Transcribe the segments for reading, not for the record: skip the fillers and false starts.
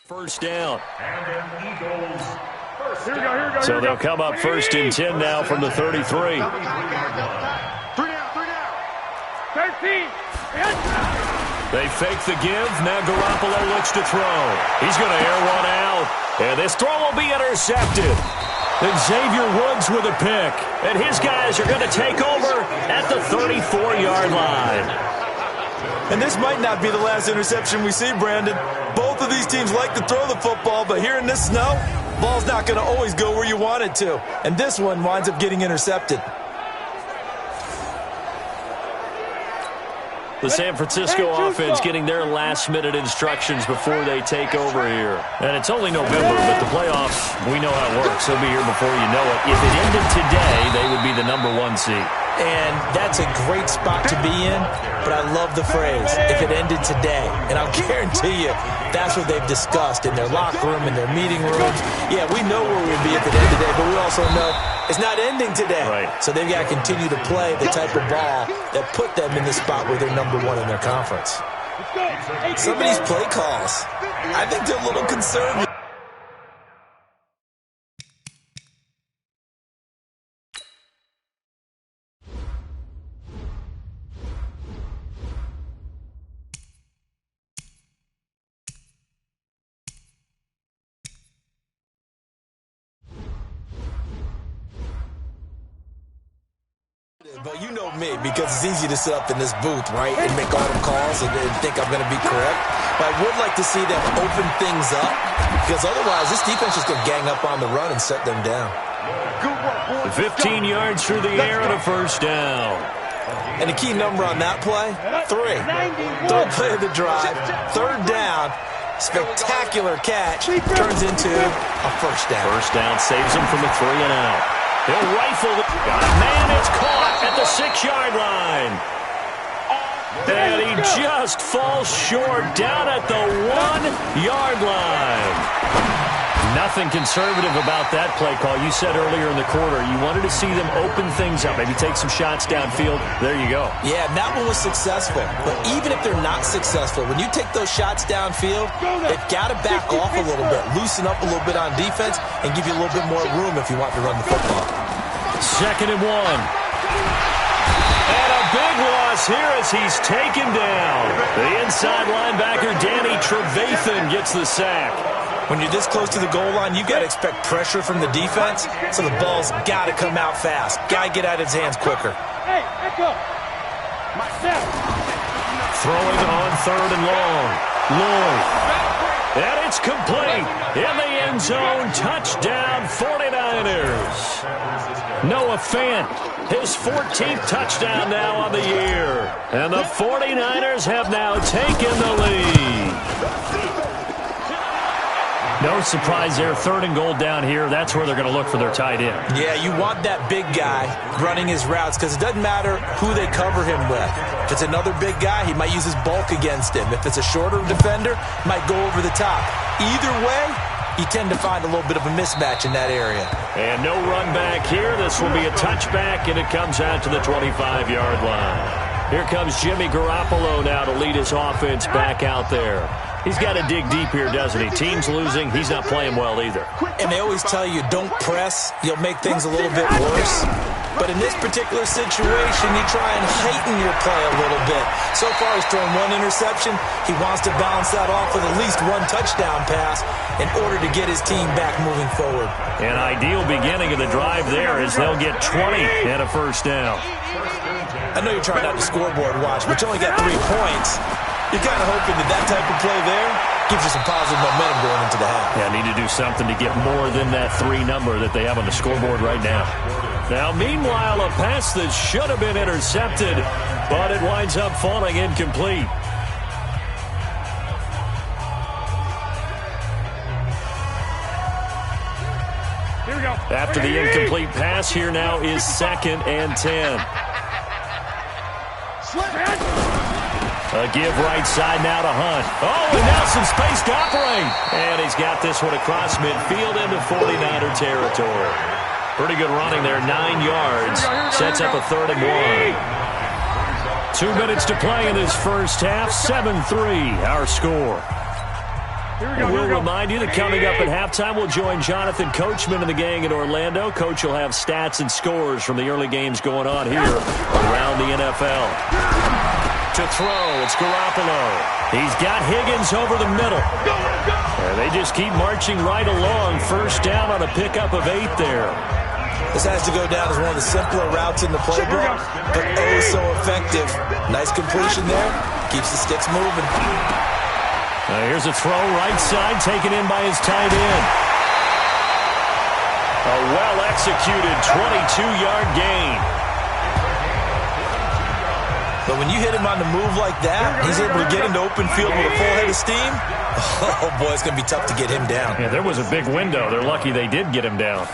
First down. So they'll come up first and 10 now from the 33. 3 down. 13. They fake the give. Now Garoppolo looks to throw. He's going to air one out. And this throw will be intercepted. And Xavier Woods with a pick. And his guys are going to take over at the 34-yard line. And this might not be the last interception we see, Brandon. Both of these teams like to throw the football, but here in this snow, ball's not going to always go where you want it to. And this one winds up getting intercepted. The San Francisco offense getting their last-minute instructions before they take over here. And it's only November, but the playoffs, we know how it works. They'll be here before you know it. If it ended today, they would be the #1 seed. And that's a great spot to be in, but I love the phrase, if it ended today. And I'll guarantee you, that's what they've discussed in their locker room, in their meeting rooms. Yeah, we know where we'd be if it ended today, but we also know it's not ending today. Right. So they've got to continue to play the type of ball that put them in the spot where they're #1 in their conference. Some of these play calls, I think they're a little conservative. But you know me, because it's easy to sit up in this booth, right, and make all the calls and think I'm going to be correct. But I would like to see them open things up, because otherwise this defense is going to gang up on the run and set them down. 15 yards through the air and a first down. And the key number on that play, 3. Third play of the drive, third down, spectacular catch, turns into a first down. First down saves him from a 3 and out. He'll rifle the man. It's caught at the 6-yard line. And he just falls short down at the 1-yard line. Nothing conservative about that play call. You said earlier in the quarter you wanted to see them open things up, maybe take some shots downfield. There you go. Yeah, that one was successful. But even if they're not successful, when you take those shots downfield, they've got to back off a little bit, loosen up a little bit on defense, and give you a little bit more room if you want to run the football. 2nd and 1. And a big loss here as he's taken down. The inside linebacker, Danny Trevathan, gets the sack. When you're this close to the goal line, you've got to expect pressure from the defense, so the ball's got to come out fast. Got to get out of his hands quicker. Throwing on 3rd and long. Lloyd. And it's complete. In the end zone, touchdown 49ers. Noah Fant, his 14th touchdown now on the year. And the 49ers have now taken the lead. No surprise there. 3rd and goal down here. That's where they're going to look for their tight end. Yeah, you want that big guy running his routes because it doesn't matter who they cover him with. If it's another big guy, he might use his bulk against him. If it's a shorter defender, might go over the top. Either way, you tend to find a little bit of a mismatch in that area. And no run back here. This will be a touchback, and it comes out to the 25-yard line. Here comes Jimmy Garoppolo now to lead his offense back out there. He's got to dig deep here, doesn't he? Team's losing. He's not playing well either. And they always tell you, don't press. You'll make things a little bit worse. But in this particular situation, you try and heighten your play a little bit. So far, he's thrown 1 interception. He wants to balance that off with at least 1 touchdown pass in order to get his team back moving forward. An ideal beginning of the drive there as they'll get 20 and a first down. I know you're trying not to scoreboard watch, but you only got 3 points. You're kind of hoping that type of play there gives you some positive momentum going into the half. Yeah, need to do something to get more than that 3 number that they have on the scoreboard right now. Now, meanwhile, a pass that should have been intercepted, but it winds up falling incomplete. Here we go. After the incomplete pass, here now is 2nd and 10. A give right side now to Hunt. Oh, and now some space to operate. And he's got this one across midfield into 49er territory. Pretty good running there, 9 yards. Sets up a 3rd and 1. 2 minutes to play in this first half, 7-3 our score. And we'll remind you that coming up at halftime, we'll join Jonathan Coachman and the gang in Orlando. Coach will have stats and scores from the early games going on here around the NFL. To throw, it's Garoppolo. He's got Higgins over the middle. And they just keep marching right along. First down on a pickup of 8 there. This has to go down as one of the simpler routes in the playbook, but oh so effective. Nice completion there. Keeps the sticks moving. Here's a throw right side, taken in by his tight end. A well-executed 22-yard gain. But when you hit him on the move like that, he's able to get into open field with a full head of steam. Oh, boy, it's going to be tough to get him down. Yeah, there was a big window. They're lucky they did get him down.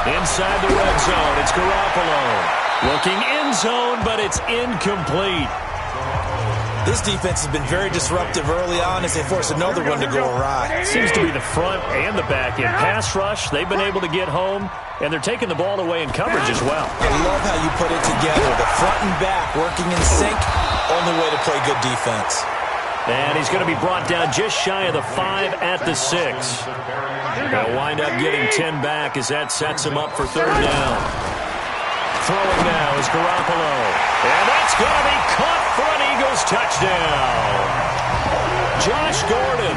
Inside the red zone, it's Garoppolo. Looking end zone, but it's incomplete. This defense has been very disruptive early on as they force another one to go awry. Seems to be the front and the back end. Pass rush, they've been able to get home, and they're taking the ball away in coverage as well. I love how you put it together. The front and back working in sync, only way to play good defense. And he's going to be brought down just shy of the 5 at the 6. They'll wind up getting 10 back as that sets him up for third down. Throwing now is Garoppolo. And that's going to be caught for an Eagles touchdown. Josh Gordon,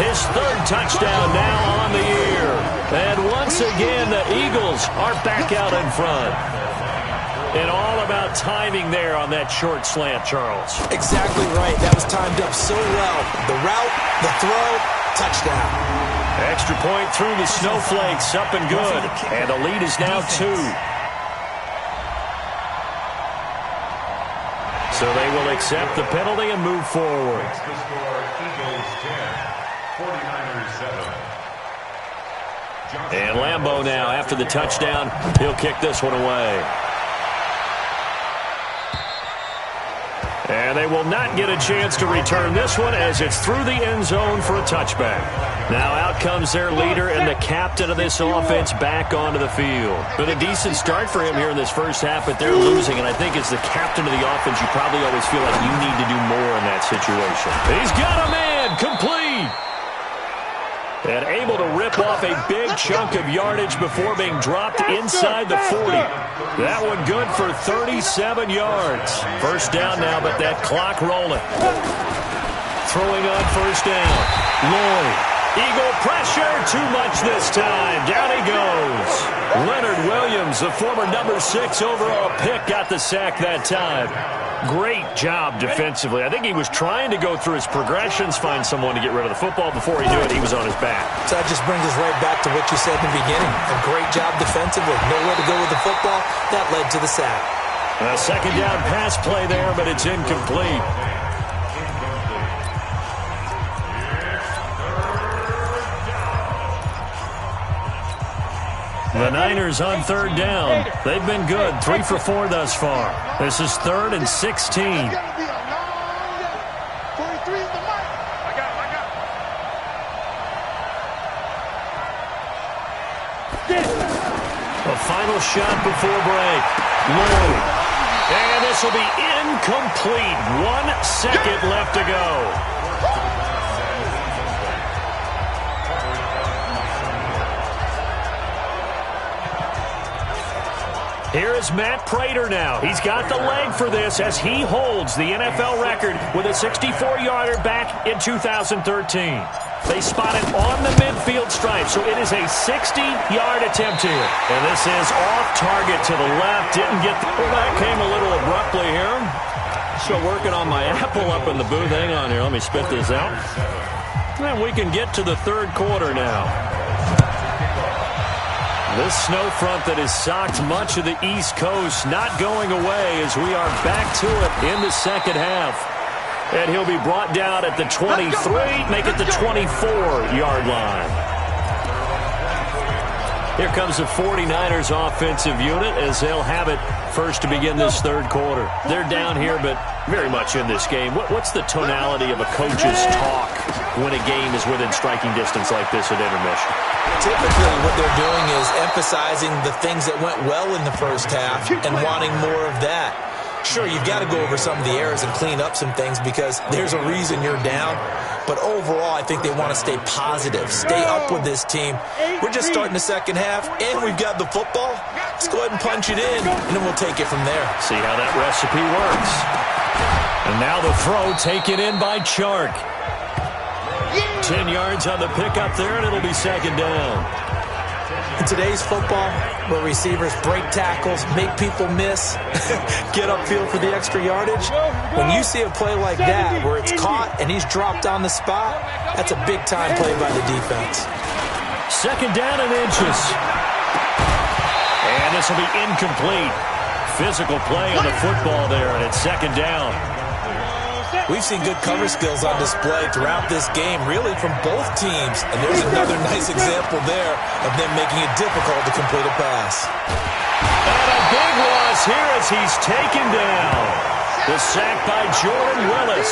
his third touchdown now on the year. And once again, the Eagles are back out in front. And all about timing there on that short slant, Charles. Exactly right. That was timed up so well. The route, the throw, touchdown. Extra point through the snowflakes, up and good. And the lead is now 2. So they will accept the penalty and move forward. And Lambeau now, after the touchdown, he'll kick this one away. And they will not get a chance to return this one as it's through the end zone for a touchback. Now out comes their leader and the captain of this offense back onto the field. Been a decent start for him here in this first half, but they're losing. And I think as the captain of the offense, you probably always feel like you need to do more in that situation. He's got a man, complete. And able to rip off a big chunk of yardage before being dropped inside the 40. That one good for 37 yards. First down now, but that clock rolling. Throwing on first down. Lloyd. Eagle pressure, too much this time. Down he goes. Leonard Williams, the former number 6 overall pick, got the sack that time. Great job defensively. I think he was trying to go through his progressions, find someone to get rid of the football. Before he knew it, he was on his back. So that just brings us right back to what you said in the beginning. A great job defensively. Nowhere to go with the football. That led to the sack. A second down pass play there, but it's incomplete. The Niners on third down. They've been good. 3 for 4 thus far. This is 3rd and 16. A final shot before break. Lloyd. And this will be incomplete. 1 second left to go. Here is Matt Prater now. He's got the leg for this as he holds the NFL record with a 64-yarder back in 2013. They spot it on the midfield stripe, so it is a 60-yard attempt here. And this is off target to the left. Didn't get the... Well, that came a little abruptly here. Still working on my apple up in the booth. Hang on here. Let me spit this out. And we can get to the third quarter now. This snow front that has socked much of the East Coast not going away as we are back to it in the second half. And he'll be brought down at the 23, make it the 24-yard line. Here comes the 49ers offensive unit as they'll have it first to begin this third quarter. They're down here, but very much in this game. What's the tonality of a coach's talk when a game is within striking distance like this at intermission? Typically, what they're doing is emphasizing the things that went well in the first half and wanting more of that. Sure, you've got to go over some of the errors and clean up some things because there's a reason you're down. But overall, I think they want to stay positive, stay up with this team. We're just starting the second half, and we've got the football. Let's go ahead and punch it in, and then we'll take it from there. See how that recipe works. And now the throw taken in by Chark. 10 yards on the pickup there, and it'll be second down. In today's football, where receivers break tackles, make people miss, get upfield for the extra yardage, when you see a play like that where it's caught and he's dropped on the spot, that's a big-time play by the defense. Second down and inches. And this will be incomplete. Physical play on the football there, and it's second down. We've seen good cover skills on display throughout this game, really from both teams. And there's another nice example there of them making it difficult to complete a pass. And a big loss here as he's taken down. The sack by Jordan Willis.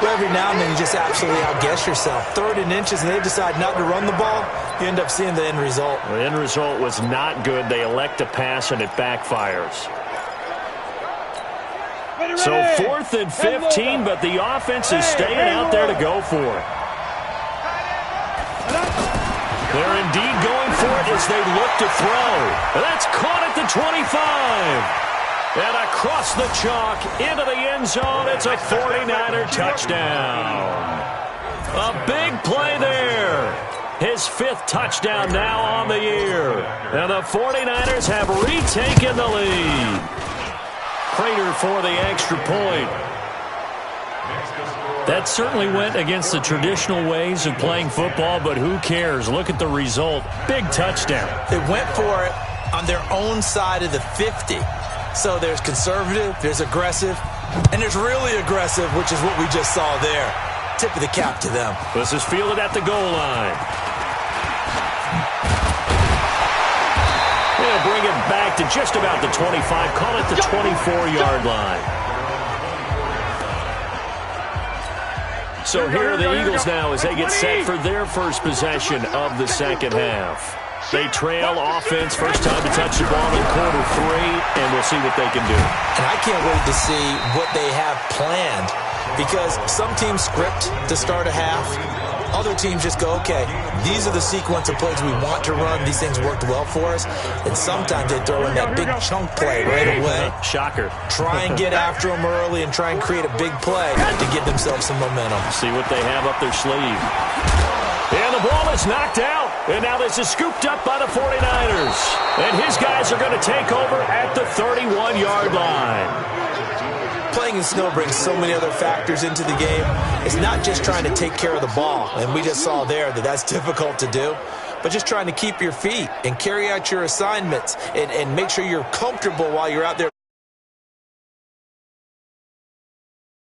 Well, every now and then you just absolutely outguess yourself. 3rd and inches, and they decide not to run the ball. You end up seeing the end result. The end result was not good. They elect to pass, and it backfires. So 4th and 15, but the offense is staying out there to go for it. They're indeed going for it as they look to throw. That's caught at the 25. And across the chalk into the end zone, it's a 49er touchdown. A big play there. His 5th touchdown now on the year. And the 49ers have retaken the lead. Prater for the extra point. That certainly went against the traditional ways of playing football, but who cares? Look at the result. Big touchdown. They went for it on their own side of the 50. So there's conservative, there's aggressive, and there's really aggressive, which is what we just saw there. Tip of the cap to them. This is fielded at the goal line. They'll bring it back to just about the 25. Call it the 24-yard line. So here are the Eagles now as they get set for their first possession of the second half. They trail offense, first time to touch the ball in quarter 3, and we'll see what they can do. And I can't wait to see what they have planned, because some teams script to start a half. Other teams just go, okay, these are the sequence of plays we want to run. These things worked well for us. And sometimes they throw in that big chunk play right away. Shocker. Try and get after them early and try and create a big play to give themselves some momentum. See what they have up their sleeve. And the ball is knocked out. And now this is scooped up by the 49ers. And his guys are going to take over at the 31-yard line. Playing in snow brings so many other factors into the game. It's not just trying to take care of the ball, and we just saw there that that's difficult to do, but just trying to keep your feet and carry out your assignments and make sure you're comfortable while you're out there.